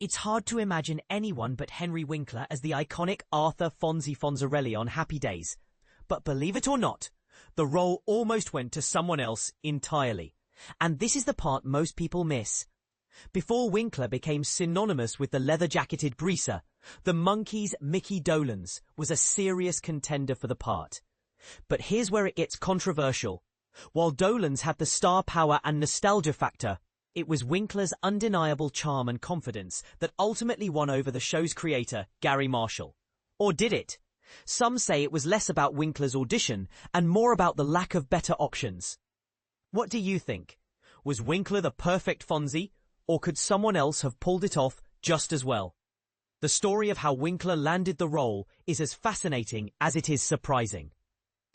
It's hard to imagine anyone but Henry Winkler as the iconic Arthur Fonzie Fonzarelli on Happy Days. But believe it or not, the role almost went to someone else entirely. And this is the part most people miss. Before Winkler became synonymous with the leather-jacketed greaser, the Monkey's Micky Dolenz was a serious contender for the part. But here's where it gets controversial. While Dolenz had the star power and nostalgia factor, it was Winkler's undeniable charm and confidence that ultimately won over the show's creator, Garry Marshall. Or did it? Some say it was less about Winkler's audition and more about the lack of better options. What do you think? Was Winkler the perfect Fonzie, or could someone else have pulled it off just as well? The story of how Winkler landed the role is as fascinating as it is surprising.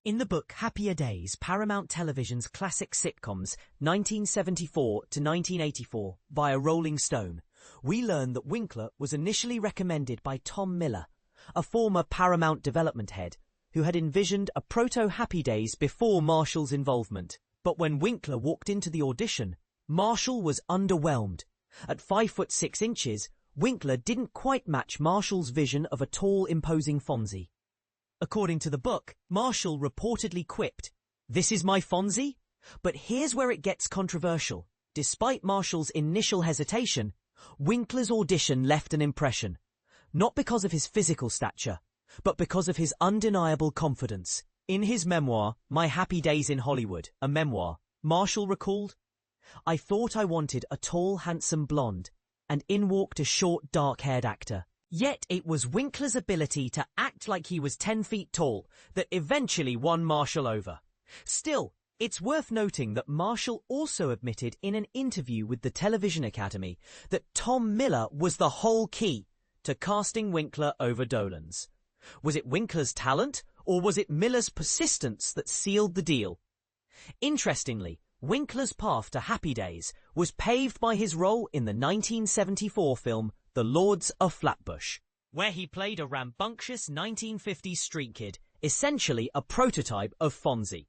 In the book Happier Days, Paramount Television's classic sitcoms 1974 to 1984 via Rolling Stone, we learn that Winkler was initially recommended by Tom Miller, a former Paramount development head, who had envisioned a proto-Happy Days before Marshall's involvement. But when Winkler walked into the audition, Marshall was underwhelmed. At 5'6", Winkler didn't quite match Marshall's vision of a tall, imposing Fonzie. According to the book, Marshall reportedly quipped, "This is my Fonzie?" But here's where it gets controversial. Despite Marshall's initial hesitation, Winkler's audition left an impression. Not because of his physical stature, but because of his undeniable confidence. In his memoir, My Happy Days in Hollywood, a memoir, Marshall recalled, "I thought I wanted a tall, handsome blonde, and in walked a short, dark-haired actor. Yet it was Winkler's ability to act like he was 10 feet tall that eventually won Marshall over." Still, it's worth noting that Marshall also admitted in an interview with the Television Academy that Tom Miller was the whole key to casting Winkler over Dolenz. Was it Winkler's talent, or was it Miller's persistence that sealed the deal? Interestingly, Winkler's path to Happy Days was paved by his role in the 1974 film The Lords of Flatbush, where he played a rambunctious 1950s street kid, essentially a prototype of Fonzie.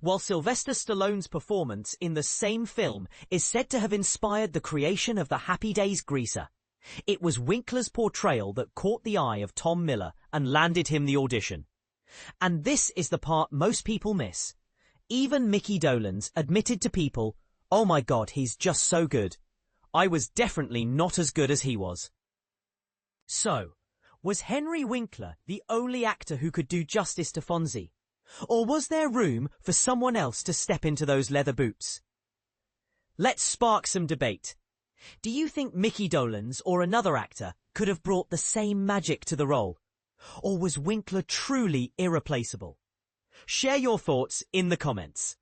While Sylvester Stallone's performance in the same film is said to have inspired the creation of the Happy Days greaser, it was Winkler's portrayal that caught the eye of Tom Miller and landed him the audition. And this is the part most people miss. Even Micky Dolenz admitted to people, "Oh my God, he's just so good. I was definitely not as good as he was." So, was Henry Winkler the only actor who could do justice to Fonzie? Or was there room for someone else to step into those leather boots? Let's spark some debate. Do you think Micky Dolenz or another actor could have brought the same magic to the role? Or was Winkler truly irreplaceable? Share your thoughts in the comments.